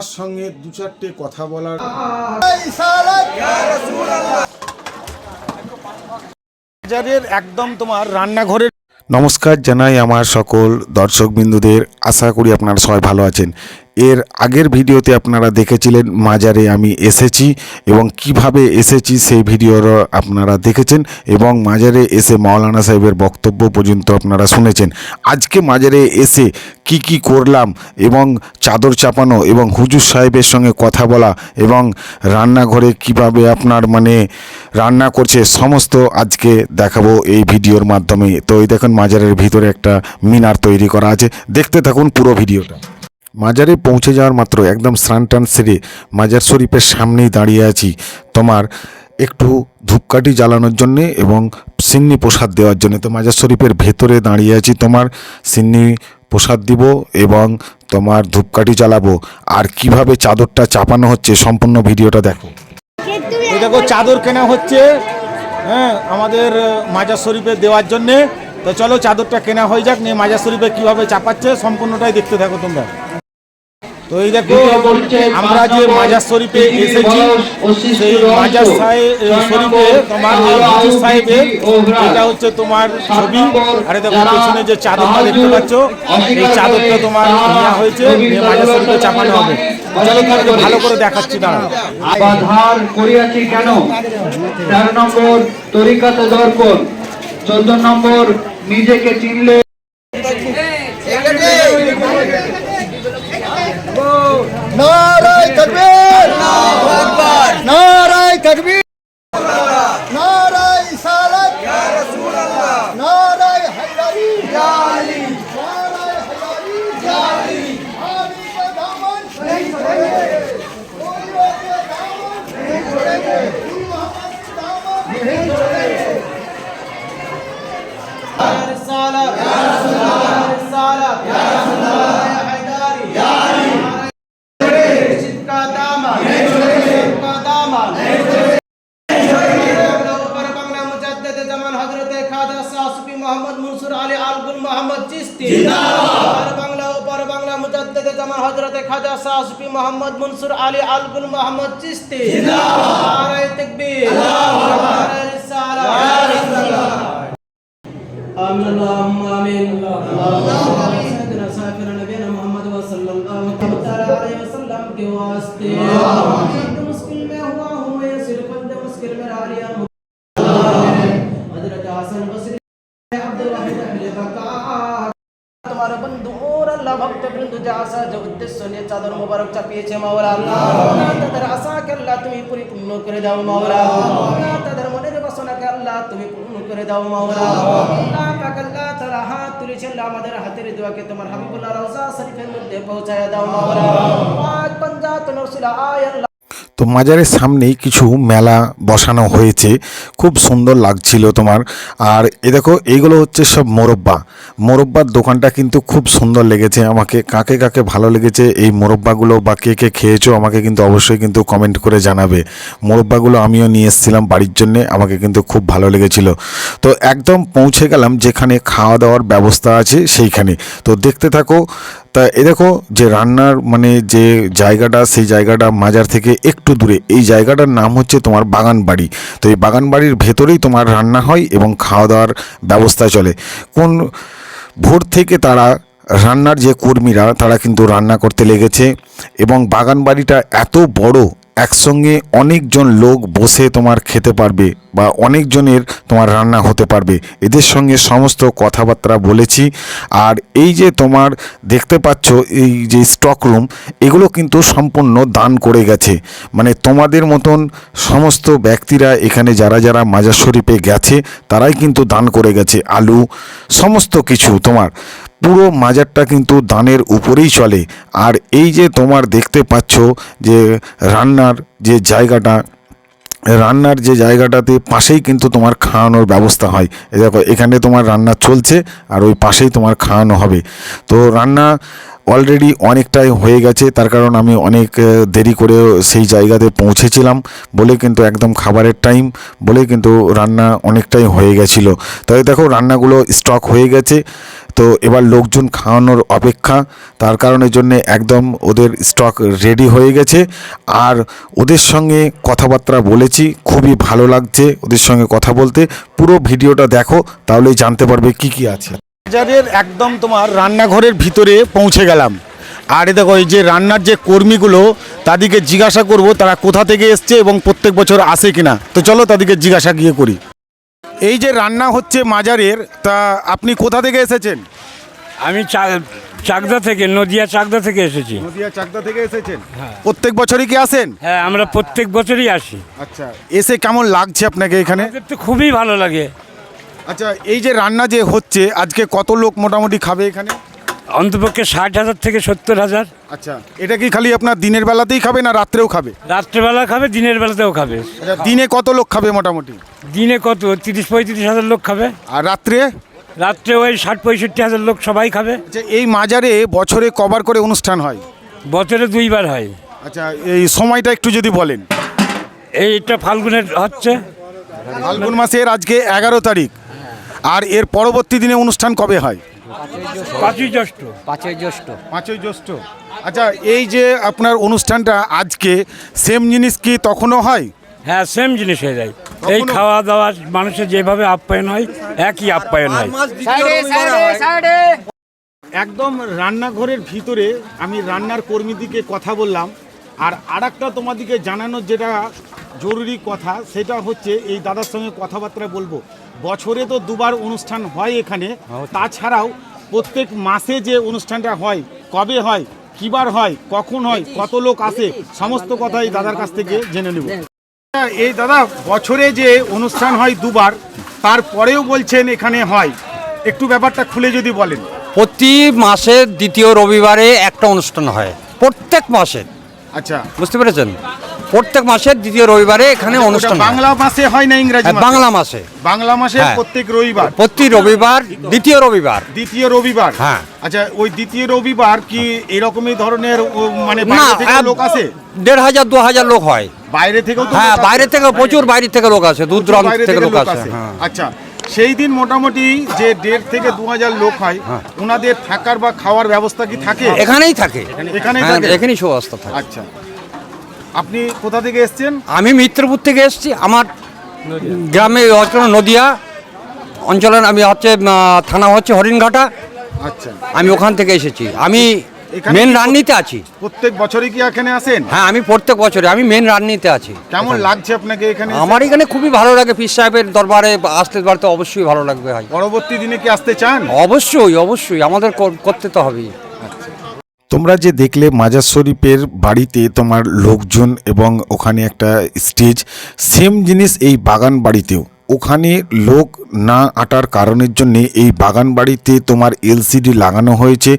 তার সঙ্গে দু চারটে কথা বলার বাজারের একদম তোমার রান্নাঘরের। নমস্কার জানাই আমার সকল দর্শকবিন্দুদের, আশা করি আপনারা সবাই ভালো আছেন। এর আগের ভিডিওতে আপনারা দেখেছিলেন মাজারে আমি এসেছি এবং কিভাবে এসেছি সেই ভিডিওর আপনারা দেখেছেন এবং মাজারে এসে মাওলানা সাহেবের বক্তব্য পর্যন্ত আপনারা শুনেছেন। আজকে মাজারে এসে কি করলাম এবং চাদর চাপানো এবং হুজুর সাহেবের সঙ্গে কথা বলা এবং রান্নাঘরে কিভাবে আপনার রান্না করছে সমস্ত আজকে দেখাবো এই ভিডিওর মাধ্যমে। তো এই দেখুন মাজারের ভিতরে একটা মিনার তৈরি করা আছে, দেখতে থাকুন পুরো ভিডিওটা। মাজারে পৌঁছে যাওয়ার মাত্র একদম স্নান টান সেরে মাজার শরীফের সামনেই দাঁড়িয়ে আছি তোমার একটু ধূপকাঠি জ্বালানোর জন্যে এবং সিন্নি প্রসাদ দেওয়ার জন্য। তো মাজার শরীফের ভেতরে দাঁড়িয়ে আছি, তোমার সিন্নি প্রসাদ দিব এবং তোমার ধূপকাঠি জ্বালাবো। আর কিভাবে চাদরটা চাপানো হচ্ছে সম্পূর্ণ ভিডিওটা দেখো। এই দেখো চাদর কেনা হচ্ছে, হ্যাঁ, আমাদের মাজার শরীফে দেওয়ার জন্যে। তো চলো চাদরটা কেনা হয়ে যাক, নিয়ে মাজার শরীফে কীভাবে চাপাচ্ছে সম্পূর্ণটাই দেখতে থাকো তোমরা। তো এই দেখো আমরা যে মাজার শরীফে এসেছি, সেই মাজার শরীফে তোমার হুজুর সাহেবের এটা হচ্ছে তোমার ছবি। আর দেখো পেছনে যে চাদরটা দেখতে পাচ্ছ, এই চাদরটা তোমার নেওয়া হয়েছে, নিয়ে মাজার শরীফে চাপানো হবে। চলো তোমাকে ভালো করে দেখাচ্ছি। দাঁড়াও, আধার করিয়াছি কেন, 13 নম্বর তরিকাতে দর্পণ, 14 নম্বর নিজেকে চিনলে। নারায়ে তাকবীর, নারায়ে তাকবীর, নারায়ে ইসালাত, ইয়া রাসূলুল্লাহ, নারায়ে হায়দারি, ইয়া আলী, নারায়ে হায়দারি, ইয়া আলী। আলী का दामन नहीं छोड़ेंगे, कोलियों के दामन नहीं छोड़ेंगे, मोहम्मद के दामन नहीं छोड़ेंगे। या रिसालत, या रसूलल्लाह, या रिसालत, या रसूलल्लाह, या हैदारी, या अली। मोहम्मद मंसूर आली आल गुल मोहम्मद चिश्ती जिंदाबाद। बांग्ला ऊपर बांग्ला मुजद्दिद जमान हजरत ख्वाजा शाह सूफी मोहम्मद मंसूर आली आल गुल मोहम्मद चिश्ती जिंदाबाद। नारे तकबीर, अल्लाहु अकबर, रिसालत, या रसूलल्लाह। आमीन अल्लाहुम्मा आमीन। अल्लाहुम्मा आमीन। सैयदना साफिर नबीना मोहम्मद व सल्लल्लाहु अलैहि वसल्लम के वास्ते मुश्किल में हुआ हूं मैं, सिर्फ मुश्किल में आ लिया हजरत हसन बसरी তোমার বন্ধু ওর আল্লাহ ভক্ত বৃন্দ যা আশা যে উদ্দেশ্য নিয়ে চাদর মোবারক চাপিয়েছে মাওলা, তাদের আশাকে আল্লাহ তুমি পরিপূর্ণ করে দাও মাওলা, তাদের মনের বাসনাকে আল্লাহ তুমি পূর্ণ করে দাও মাওলা। আল্লাহ পাক আল্লাহ তাআলা হাত তুলেছেন, আমাদের হাতের দোয়াকে তোমার হাবিবুল্লাহ রওজা শরীফের মধ্যে পৌঁছায় দাও মাওলা। পাক পাঞ্জাতুন রাসূল আয় আল্লাহ। তো মাজারের সামনেই কিছু মেলা বসানো হয়েছে, খুব সুন্দর লাগছিল তোমার। আর এ দেখো এইগুলো হচ্ছে সব মোরব্বার দোকানটা কিন্তু খুব সুন্দর লেগেছে আমাকে। কাকে কাকে ভালো লেগেছে এই মোরব্বাগুলো বা কে কে খেয়েছো আমাকে কিন্তু অবশ্যই কিন্তু কমেন্ট করে জানাবে। মোরব্বাগুলো আমিও নিয়ে এসেছিলাম বাড়ির জন্যে, আমাকে কিন্তু খুব ভালো লেগেছিল। তো একদম পৌঁছে গেলাম যেখানে খাওয়া দাওয়ার ব্যবস্থা আছে সেইখানে। তো দেখতে থাকো। তা এ দেখো যে রান্নার যে জায়গাটা, সেই জায়গাটা মাজার থেকে একটু দূরে। এই জায়গাটার নাম হচ্ছে তোমার বাগান বাড়ি। তো এই বাগান বাড়ির ভেতরেই তোমার রান্না হয় এবং খাওয়া দাওয়ার ব্যবস্থা চলে। কোন ভোর থেকে তারা রান্নার যে কর্মীরা তারা কিন্তু রান্না করতে লেগেছে এবং বাগান বাড়িটা এত বড়, একসঙ্গে অনেকজন লোক বসে তোমার খেতে পারবে বা অনেকজনের তোমার রান্না হতে পারবে। এদের সঙ্গে সমস্ত কথাবার্তা বলেছি। আর এই যে তোমার দেখতে পাচ্ছ এই যে স্টক রুম, এগুলো কিন্তু সম্পূর্ণ দান করে গেছে। তোমাদের মতন সমস্ত ব্যক্তিরা এখানে যারা যারা মাজার শরীফে গেছে তারাই কিন্তু দান করে গেছে। আলু সমস্ত কিছু তোমার পুরো মাজারটা কিন্তু দানের উপরেই চলে। আর এই যে তোমার দেখতে পাচ্ছ যে রান্নার যে জায়গাটাতে পাশেই কিন্তু তোমার খাওয়ানোর ব্যবস্থা হয়। দেখো এখানে তোমার রান্না চলছে আর ওই পাশেই তোমার খাওয়ানো হবে। তো রান্না অলরেডি অনেকটাই হয়ে গেছে, তার কারণ আমি অনেক দেরি করে সেই জায়গাতে পৌঁছেছিলাম বলে কিন্তু একদম খাবারের টাইম বলে কিন্তু রান্না অনেকটাই হয়ে গেছিলো। তাই দেখো রান্নাগুলো স্টক হয়ে গেছে। তো তো এবার লোকজন খাওয়ানোর অপেক্ষা, তার কারণের জন্য একদম ওদের স্টক রেডি হয়ে গেছে। আর ওদের সঙ্গে কথাবার্তা বলেছি, খুবই ভালো লাগছে ওদের সঙ্গে কথা বলতে। পুরো ভিডিওটা দেখো, তাহলেই জানতে পারবে কি কি আছে। বাজারের একদম তোমার রান্নাঘরের ভিতরে পৌঁছে গেলাম। আর এ দেখো, এই যে রান্নার যে কর্মীগুলো, তাদেরকে জিজ্ঞাসা করব তারা কোথা থেকে এসছে এবং প্রত্যেক বছর আসে কিনা। তো চলো তাদেরকে জিজ্ঞাসা গিয়ে করি। এই যে রান্না হচ্ছে মাজারের, তা আপনি কোথা থেকে এসেছেন? আমি চাকদা থেকে, নদিয়া চাকদা থেকে এসেছি। নদিয়া চাকদা থেকে এসেছেন? প্রত্যেক বছরই কি আসেন? হ্যাঁ, আমরা প্রত্যেক বছরই আসি। আচ্ছা, এসে কেমন লাগছে আপনাকে এখানে? আমাদের তো খুবই ভালো লাগে। আচ্ছা, এই যে রান্না যে হচ্ছে, আজকে কত লোক মোটামুটি খাবে এখানে? অন্তপক্ষে 60,000 থেকে 70,000। আচ্ছা, এটা কি খালি আপনার দিনের বেলাতেই খাবে না রাত্রেও খাবে? রাত্রেবেলা খাবে, দিনের বেলাতেও খাবে। আচ্ছা, দিনে কত লোক খাবে মোটামুটি? দিনে কত 30-35,000 লোক খাবে। আর রাত্রে? রাত্রে ওই 60-65,000 লোক সবাই খাবে। আচ্ছা, এই মাজারে বছরে কবার করে অনুষ্ঠান হয়? বছরে 2বার হয়। আচ্ছা, এই সময়টা একটু যদি বলেন। এইটা ফাল্গুনের হচ্ছে, ফাল্গুন মাসের আজকে 11 তারিখ। আর এর পরবর্তী দিনে অনুষ্ঠান কবে হয়? 5ই জ্যৈষ্ঠ। 5ই জ্যৈষ্ঠ। আচ্ছা, এই যে আপনার অনুষ্ঠানটা আজকে, সেম জিনিস কি তখনও হয়? হ্যাঁ, সেম জিনিস হয়ে যায়। এই কখনো- খাওয়া দাওয়া মানুষের যেভাবে আপ্যায়ন হয়, একই আপ্যায়ন হয়। একদম রান্নাঘরের ভিতরে আমি রান্নার কর্মীদিকে কথা বললাম। আর আরেকটা তোমাদিকে জানানোর যেটা জরুরি কথা, সেটা হচ্ছে এই দাদার সঙ্গে কথাবার্তা বলবো। বছরে তো 2বার অনুষ্ঠান হয় এখানে, তাছাড়াও প্রত্যেক মাসে যে অনুষ্ঠানটা হয়, কবে হয়, কিবার হয়, কখন হয়, কত লোক আসে, সমস্ত কথা এই দাদার কাছ থেকে জেনে নেব। এই দাদা, বছরে যে অনুষ্ঠান হয় 2বার, তারপরেও বলছেন এখানে হয়, একটু ব্যাপারটা খুলে যদি বলেন। প্রতি মাসের দ্বিতীয় রবিবারে একটা অনুষ্ঠান হয়, প্রত্যেক মাসে। আচ্ছা, বুঝতে পেরেছেন? প্রত্যেক মাসের দ্বিতীয় রবিবারে এখানে অনুষ্ঠান ওটা হয়। বাংলা মাসে হয় না ইংরেজি হ্যাঁ, মাসে? বাংলা মাসে। বাংলা মাসে হ্যাঁ। প্রত্যেক রবিবার, প্রতি রবিবার, দ্বিতীয় রবিবার। দ্বিতীয় রবিবার। হ্যাঁ। আচ্ছা, ওই দ্বিতীয় রবিবার কি এরকমই ধরনের মানে না, বাইরে থেকে লোক আসে? 1,500-2,000 লোক হয়। বাইরে থেকেও তো হ্যাঁ, লোক আসে? বাইরে থেকে প্রচুর, বাইরে থেকে লোক আসে, দূর দূরান্ত বাইরে থেকে লোক আসে। হ্যাঁ। আচ্ছা, সেই দিন মোটামুটি যে 1,500 থেকে 2,000 লোক হয়, ওনাদের থাকার বা খাওয়ার ব্যবস্থা কি থাকে? এখানেই থাকে, এখানেই হ্যাঁ, থাকে? এখানেই সুব্যবস্থা থাকে। আচ্ছা, আপনি কোথা থেকে এসেছেন? আমি মিত্রপুর থেকে এসেছি। আমার গ্রামে হচ্ছে নদিয়া অঞ্চলের, আমি হচ্ছে থানা হচ্ছে হরিণঘাটা। আচ্ছা, আমি ওখান থেকে এসেছি। আমি এখানে মেন কি- রান্নিতে আছি। প্রত্যেক বছরই কি এখানে আসেন? হ্যাঁ, আমি প্রত্যেক বছরে আমি মেন রান্নিতে আছি। কেমন লাগছে আপনাকে এখানে এসে? আমার এখানে খুবই ভালো লাগে। পীর সাহেবের দরবারে আসতে পারতে অবশ্যই ভালো লাগবে ভাই। পরবর্তী দিনে কি আসতে চান? অবশ্যই অবশ্যই, আমাদের করতে তো হবেই। তোমরা যে দেখলে মাজার শরীফের বাড়িতে তোমার লোকজন এবং ওখানে একটা স্টেজ, সেম জিনিস এই বাগান বাড়িতেও। ওখানে লোক না আটার কারণের জন্য এই বাগান বাড়িতে তোমার এলসিডি লাগানো হয়েছে,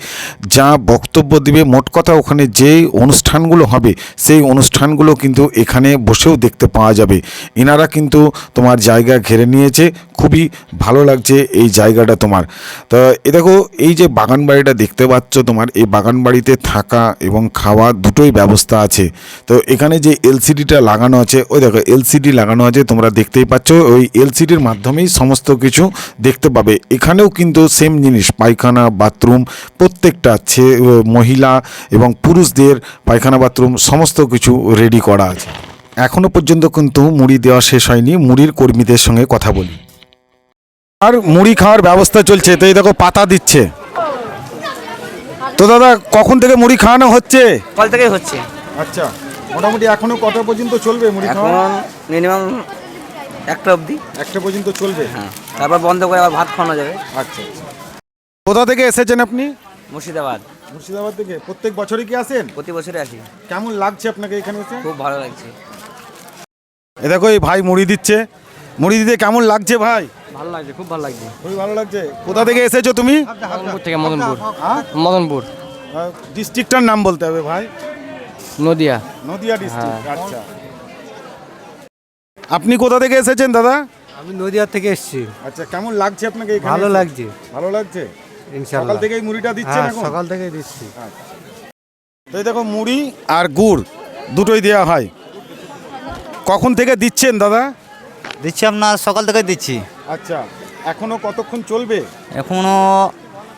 যা বক্তব্য দিবে, মোট কথা ওখানে যে অনুষ্ঠানগুলো হবে সেই অনুষ্ঠানগুলো কিন্তু এখানে বসেও দেখতে পাওয়া যাবে। এনারা কিন্তু তোমার জায়গা ঘিরে নিয়েছে, খুবই ভালো লাগছে এই জায়গাটা তোমার। তো এ দেখো, এই যে বাগান বাড়িটা দেখতে পাচ্ছ, তোমার এই বাগান বাড়িতে থাকা এবং খাওয়া দুটোই ব্যবস্থা আছে। তো এখানে যে এলসিডিটা লাগানো আছে, ওই দেখো এলসিডি লাগানো আছে, তোমরা দেখতেই পাচ্ছ। ওই এলসিডির মাধ্যমেই সমস্ত কিছু দেখতে পাবে। এখানেও কিন্তু সেম জিনিস, পায়খানা বাথরুম প্রত্যেকটা মহিলা এবং পুরুষদের পায়খানা বাথরুম সমস্ত কিছু রেডি করা আছে। এখনো পর্যন্ত কিন্তু মুড়ি দেওয়া শেষ হয়নি, মুড়ির কর্মীদের সঙ্গে কথা বলি। আর মুড়ি খাওয়ার ব্যবস্থা চলছে। তো এই দেখো পাতা দিচ্ছে। তো দাদা, কখন থেকে মুড়ি খাওয়ানো হচ্ছে? সকাল থেকেই হচ্ছে। আচ্ছা, মোটামুটি এখনো কটা পর্যন্ত চলবে মুড়ি খাওয়া? এখন মিনিমাম 1টা অবধি। একটা পর্যন্ত চলবে? হ্যাঁ, তারপর বন্ধ করে আবার ভাত খাওয়ানো যাবে। আচ্ছা আচ্ছা। কোথা থেকে এসেছেন আপনি? মুর্শিদাবাদ। মুর্শিদাবাদ থেকে। প্রত্যেক বছরই কি আসেন? প্রতি বছরে আসি। কেমন লাগছে আপনাকে এখানে এসে? খুব ভালো লাগছে। এ দেখো, এই ভাই মুড়ি দিচ্ছে। মুড়ি দিতে কেমন লাগছে ভাই? ভালো লাগছে, খুব ভালো লাগছে। খুবই ভালো লাগছে। কোথা থেকে এসেছো তুমি? মদনপুর থেকে। মদনপুর। হ্যাঁ? মদনপুর, ডিস্ট্রিক্টটার নাম বলতে হবে ভাই। নদিয়া। নদিয়া ডিস্ট্রিক্ট। আচ্ছা, আপনি কোথা থেকে এসেছেন দাদা? আমি নদিয়া থেকে এসেছি। আচ্ছা, কেমন লাগছে আপনাকে এখানে ভালো এসে? লাগছে ভালো লাগছে। ইনশাআল্লাহ। সকাল থেকেই মুড়িটা দিচ্ছেন হ্যাঁ, এখন? সকাল থেকে দিচ্ছি। তো এই দেখো, মুড়ি আর গুড় দুটোই দেওয়া হয়। কখন থেকে দিচ্ছেন দাদা? দিচ্ছি আপনার সকাল থেকে দিচ্ছি। আচ্ছা, এখনো কতক্ষণ চলবে? এখনো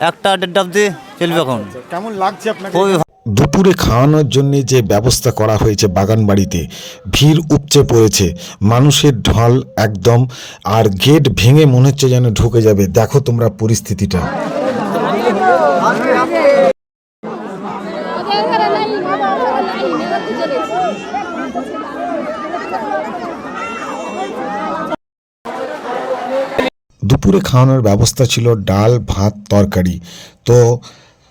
একটা 1:30 অবধি চলবে এখন। কেমন লাগছে আপনাকে? খুবই দুপুরে খাওয়ানোর জন্য যে ব্যবস্থা করা হয়েছে বাগান বাড়িতে, ভিড় উপচে পড়েছে, মানুষের ঢল একদম, আর গেট ভেঙে মনে হচ্ছে যেন ঢুকে যাবে। দেখো তোমরা পরিস্থিতিটা। দুপুরে খাওয়ানোর ব্যবস্থা ছিল ডাল, ভাত, তরকারি, তো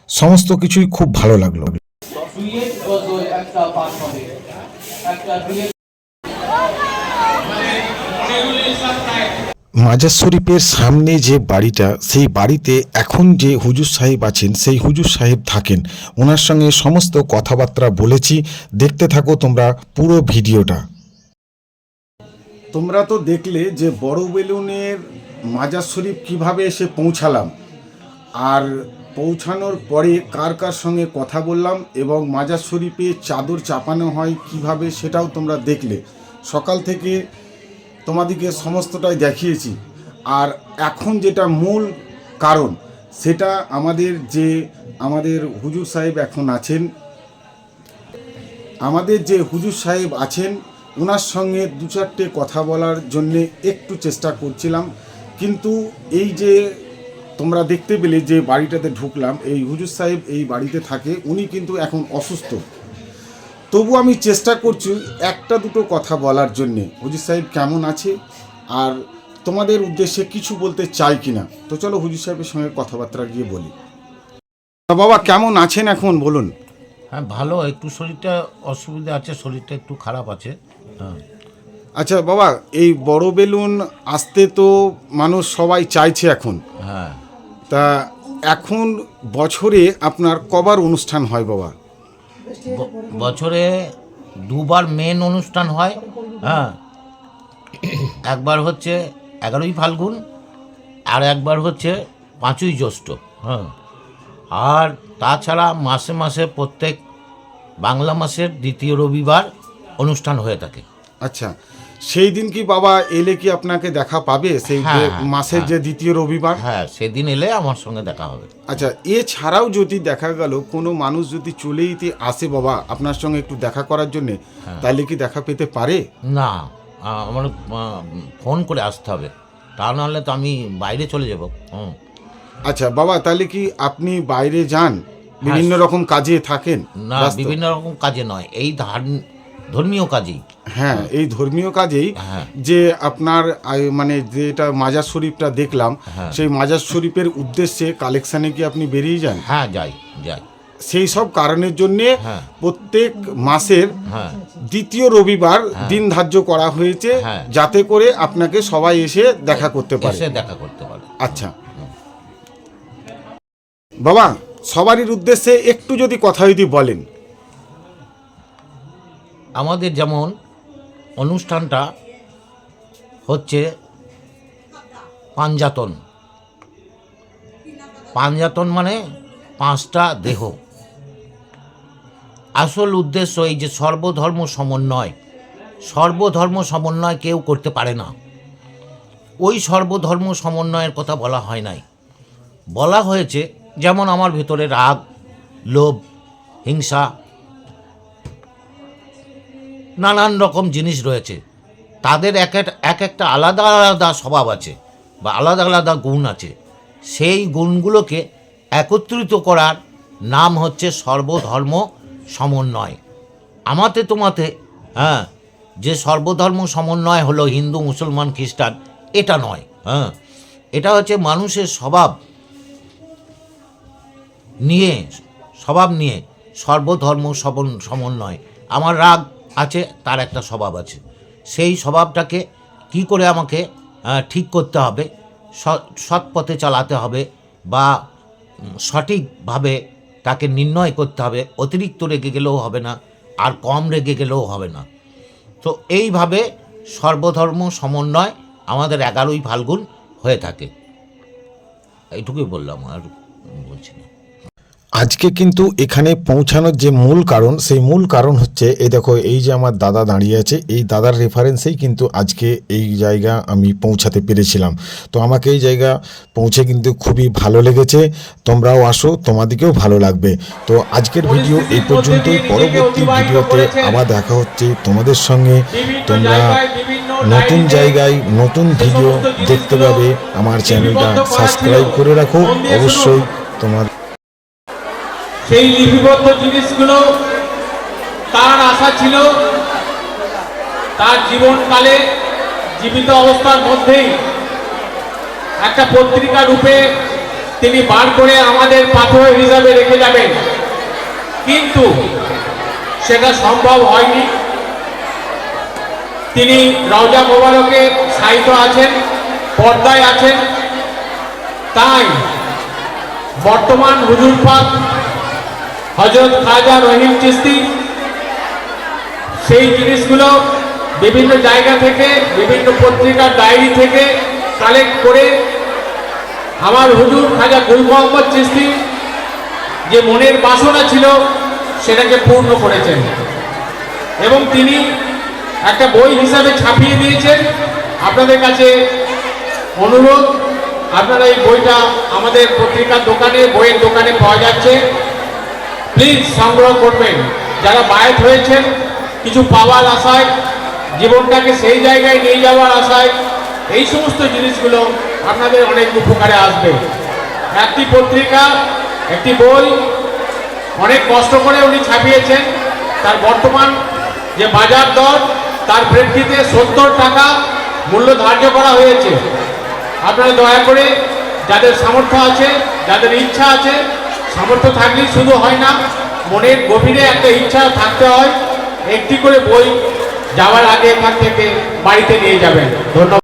সমস্ত কিছুই খুব ভালো লাগলো। মাজার শরীফের সামনে যে বাড়িটা, সেই বাড়িতে এখন যে হুজুর সাহেব আছেন, সেই হুজুর সাহেব থাকেন। ওনার সঙ্গে সমস্ত কথাবার্তা বলেছি। দেখতে থাকো তোমরা পুরো ভিডিওটা। তোমরা তো দেখলে যে বড় বেলুনের মাজার শরীফ কিভাবে এসে পৌঁছালাম, আর পৌঁছানোর পরে কার কার সঙ্গে কথা বললাম, এবং মাজার শরীফে চাদর চাপানো হয় কিভাবে, সেটাও তোমরা দেখলে। সকাল থেকে তোমাদেরকে সমস্তটাই দেখিয়েছি। আর এখন যেটা মূল কারণ, সেটা আমাদের হুজুর সাহেব এখন আছেন, ওনার সঙ্গে 2-4টে কথা বলার জন্যে একটু চেষ্টা করছিলাম। কিন্তু এই যে তোমরা দেখতে পেলে যে বাড়িটাতে ঢুকলাম, এই হুজুর সাহেব এই বাড়িতে থাকে, উনি কিন্তু এখন অসুস্থ। তবু আমি চেষ্টা করছি 1-2 কথা বলার জন্যে, হুজুর সাহেব কেমন আছে আর তোমাদের উদ্দেশ্যে কিছু বলতে চাই কিনা। তো চলো হুজুর সাহেবের সঙ্গে কথাবার্তা গিয়ে বলি। বাবা কেমন আছেন এখন বলুন? হ্যাঁ ভালো, একটু শরীরটা অসুবিধা আছে, শরীরটা একটু খারাপ আছে। হ্যাঁ। আচ্ছা বাবা, এই বড় বেলুন আসতে তো মানুষ সবাই চাইছে এখন, হ্যাঁ। তা এখন বছরে আপনার কবার অনুষ্ঠান হয় বাবা? বছরে 2বার মেন অনুষ্ঠান হয়। হ্যাঁ, একবার হচ্ছে 11ই ফাল্গুন, আর একবার হচ্ছে 5ই জ্যৈষ্ঠ। হ্যাঁ, আর তাছাড়া মাসে মাসে প্রত্যেক বাংলা মাসের 2য় রবিবার অনুষ্ঠান হয়ে থাকে। আচ্ছা, সেই দিন কি বাবা এলে কি আপনাকে দেখা পাবে? সেই যে মাসের যে 2য় রবিবার? হ্যাঁ, সেদিন এলে আমার সঙ্গে দেখা হবে। আচ্ছা, এছাড়াও যদি দেখা গেল কোনো মানুষ যদি চলে যেতে আসে বাবা আপনার সঙ্গে একটু দেখা করার জন্যে, তাহলে কি দেখা পেতে পারে? না, আমার ফোন করে আসতে হবে, তা নাহলে তো আমি বাইরে চলে যাব। আচ্ছা বাবা, তাহলে কি আপনি বাইরে যান, বিভিন্ন রকম কাজে থাকেন? না, বিভিন্ন রকম কাজে নয়, এই ধর্মীয় কাজেই। হ্যাঁ, এই ধর্মীয় কাজেই। যে আপনার মানে যেটা মাজার শরীফটা দেখলাম, সেই মাজার শরীফের উদ্দেশ্যে কালেকশানে কি আপনি বেরিয়ে যান? হ্যাঁ, যাই। সেই সব কারণের জন্যে প্রত্যেক মাসের 2য় রবিবার দিন ধার্য করা হয়েছে, যাতে করে আপনাকে সবাই এসে দেখা করতে পারে। আচ্ছা বাবা, সবারই উদ্দেশ্যে একটু যদি কথা যদি বলেন। আমাদের যেমন অনুষ্ঠানটা হচ্ছে পাঞ্জাতন মানে 5টা দেহ। আসল উদ্দেশ্য এই যে সর্বধর্ম সমন্বয় কেউ করতে পারে না। ওই সর্বধর্ম সমন্বয়ের কথা বলা হয় নাই, বলা হয়েছে যেমন আমার ভেতরে রাগ, লোভ, হিংসা, নানান রকম জিনিস রয়েছে। তাদের এক একটা আলাদা আলাদা স্বভাব আছে বা আলাদা আলাদা গুণ আছে। সেই গুণগুলোকে একত্রিত করার নাম হচ্ছে সর্বধর্ম সমন্বয়। আমাতে তোমাতে যে সর্বধর্ম সমন্বয় হলো হিন্দু, মুসলমান, খ্রিস্টান, এটা নয়। এটা হচ্ছে মানুষের স্বভাব নিয়ে সর্বধর্ম সমন্বয়। আমার রাগ আছে, তার একটা স্বভাব আছে, সেই স্বভাবটাকে কি করে আমাকে ঠিক করতে হবে, সৎ পথে চালাতে হবে বা সঠিকভাবে তাকে নির্ণয় করতে হবে। অতিরিক্ত রেগে গেলেও হবে না, আর কম রেগে গেলেও হবে না। তো এইভাবে সর্বধর্ম সমন্বয় আমাদের 11ই ফাল্গুন হয়ে থাকে। এইটুকুই বললাম, আর বলছি না। আজকে কিন্তু এখানে পৌঁছানোর যে মূল কারণ, সেই মূল কারণ হচ্ছে এই দেখো, এই যে আমার দাদা দাঁড়িয়ে আছে, এই দাদার রেফারেন্সেই কিন্তু আজকে এই জায়গা আমি পৌঁছাতে পেরেছিলাম। তো আমাকে এই জায়গা পৌঁছে কিন্তু খুবই ভালো লেগেছে। তোমরাও আসো, তোমাদেরকেও ভালো লাগবে। তো আজকের ভিডিও এই পর্যন্তই। পরবর্তী ভিডিওতে আবার দেখা হচ্ছে তোমাদের সঙ্গে। তোমরা নতুন জায়গায় নতুন ভিডিও দেখতে পাবে। আমার চ্যানেলটা সাবস্ক্রাইব করে রাখো অবশ্যই। তোমার সেই লিপিবদ্ধ জিনিসগুলো তার আশা ছিল তার জীবনকালে জীবিত অবস্থার মধ্যেই একটা পত্রিকা রূপে তিনি বার করে আমাদের পাথর হিসাবে রেখে যাবেন, কিন্তু সেটা সম্ভব হয়নি। তিনি রওজা মোবারকে সাহিত্য আছেন, পর্দায় আছেন। তাই বর্তমান হুজুর পাক হযরত খাজা রহিম চিশতি সেই জিনিসগুলো বিভিন্ন জায়গা থেকে, বিভিন্ন পত্রিকার ডায়েরি থেকে কালেক্ট করে আমার হুজুর খাজা গুল মোহাম্মদ চিশতি যে মনের বাসনা ছিল সেটাকে পূর্ণ করেছেন এবং তিনি একটা বই হিসাবে ছাপিয়ে দিয়েছেন। আপনাদের কাছে অনুরোধ, আপনারা এই বইটা আমাদের পত্রিকার দোকানে, বইয়ের দোকানে পাওয়া যাচ্ছে, প্লিজ সংগ্রহ করবেন। যারা বায়াত হয়েছেন কিছু পাওয়ার আশায়, জীবনটাকে সেই জায়গায় নিয়ে যাওয়ার আশায়, এই সমস্ত জিনিসগুলো আপনাদের অনেক উপকারে আসবে। একটি পত্রিকা, একটি বই অনেক কষ্ট করে উনি ছাপিয়েছেন। তার বর্তমান যে বাজার দর, তার প্রেক্ষিতে 70 টাকা মূল্য ধার্য করা হয়েছে। আপনারা দয়া করে যাদের সামর্থ্য আছে, যাদের ইচ্ছা আছে, সামর্থ্য থাকলেই শুধু হয় না, মনের গভীরে একটা ইচ্ছা থাকতে হয়। একটি করে বই যাওয়ার আগে এখান থেকে বাড়িতে নিয়ে যাবেন। ধন্যবাদ।